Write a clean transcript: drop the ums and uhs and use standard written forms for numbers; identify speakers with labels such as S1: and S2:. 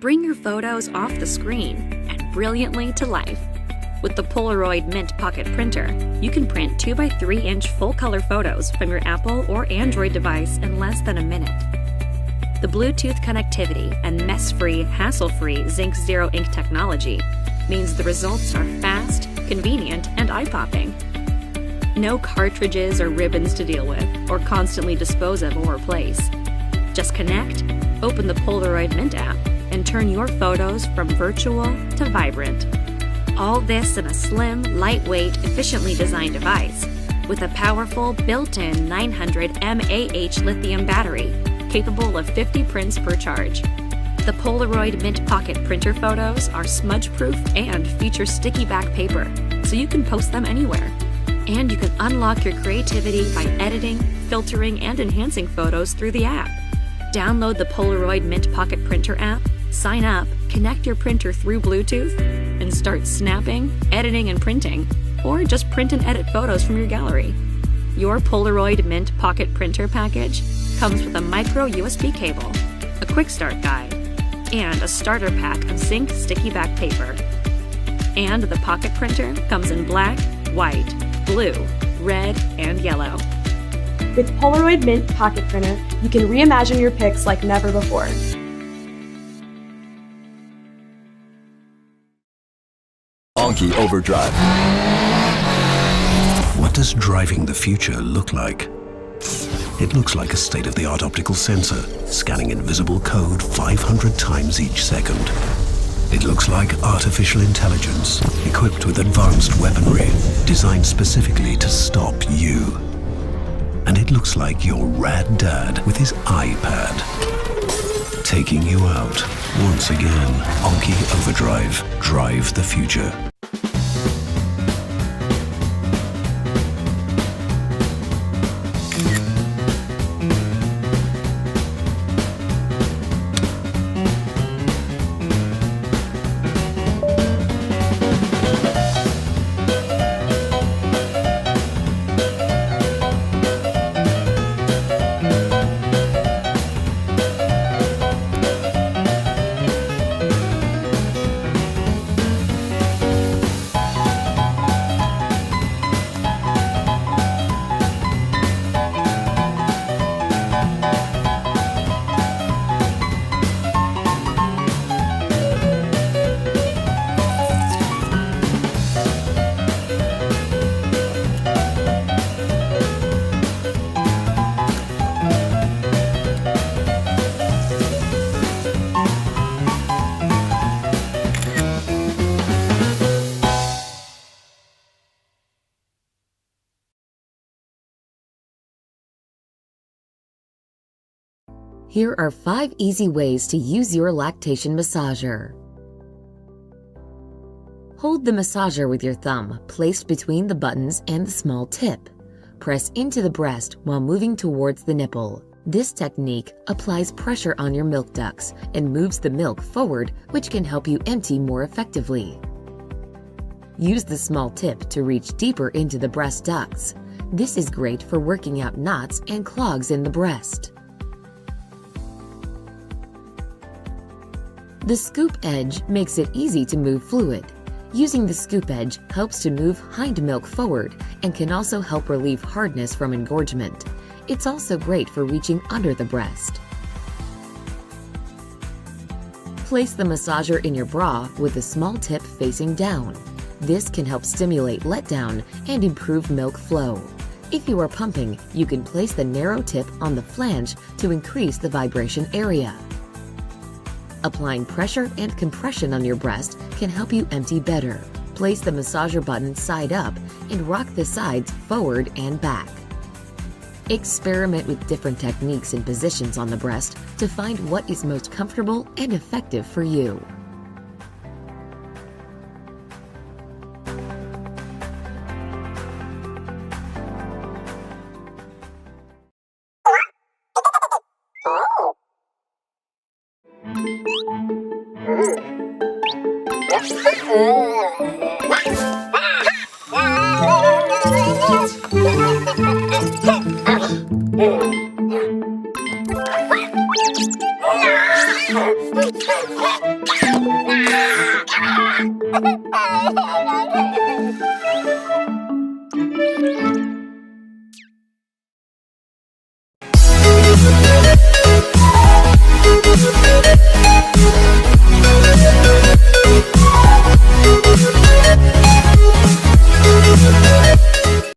S1: Bring your photos off the screen and brilliantly to life. With the Polaroid Mint Pocket Printer, you can print 2x3-inch full-color photos from your Apple or Android device in less than a minute. The Bluetooth connectivity and mess-free, hassle-free Zinc Zero Ink technology means the results are fast, convenient, and eye-popping. No cartridges or ribbons to deal with, or constantly dispose of or replace. Just connect, open the Polaroid Mint app, and turn your photos from virtual to vibrant. All this in a slim, lightweight, efficiently designed device with a powerful built-in 900 mAh lithium battery capable of 50 prints per charge. The Polaroid Mint Pocket Printer photos are smudge-proof and feature sticky back paper, so you can post them anywhere. And you can unlock your creativity by editing, filtering, and enhancing photos through the app. Download the Polaroid Mint Pocket Printer app, sign up, connect your printer through Bluetooth, and start snapping, editing, and printing, or just print and edit photos from your gallery. Your Polaroid Mint Pocket Printer package comes with a micro USB cable, a quick start guide, and a starter pack of zinc sticky back paper. And the Pocket Printer comes in black, white, blue, red, and yellow.
S2: With Polaroid Mint Pocket Printer, you can reimagine your pics like never before.
S3: Anki Overdrive.
S4: What does driving the future look like? It looks like a state-of-the-art optical sensor, scanning invisible code 500 times each second. It looks like artificial intelligence, equipped with advanced weaponry, designed specifically to stop you. And it looks like your rad dad with his iPad, taking you out. Once again, Anki Overdrive. Drive the future.
S5: Here are 5 easy ways to use your lactation massager. Hold the massager with your thumb placed between the buttons and the small tip. Press into the breast while moving towards the nipple. This technique applies pressure on your milk ducts and moves the milk forward, which can help you empty more effectively. Use the small tip to reach deeper into the breast ducts. This is great for working out knots and clogs in the breast. The scoop edge makes it easy to move fluid. Using the scoop edge helps to move hind milk forward and can also help relieve hardness from engorgement. It's also great for reaching under the breast. Place the massager in your bra with the small tip facing down. This can help stimulate letdown and improve milk flow. If you are pumping, you can place the narrow tip on the flange to increase the vibration area. Applying pressure and compression on your breast can help you empty better. Place the massager button side up and rock the sides forward and back. Experiment with different techniques and positions on the breast to find what is most comfortable and effective for you.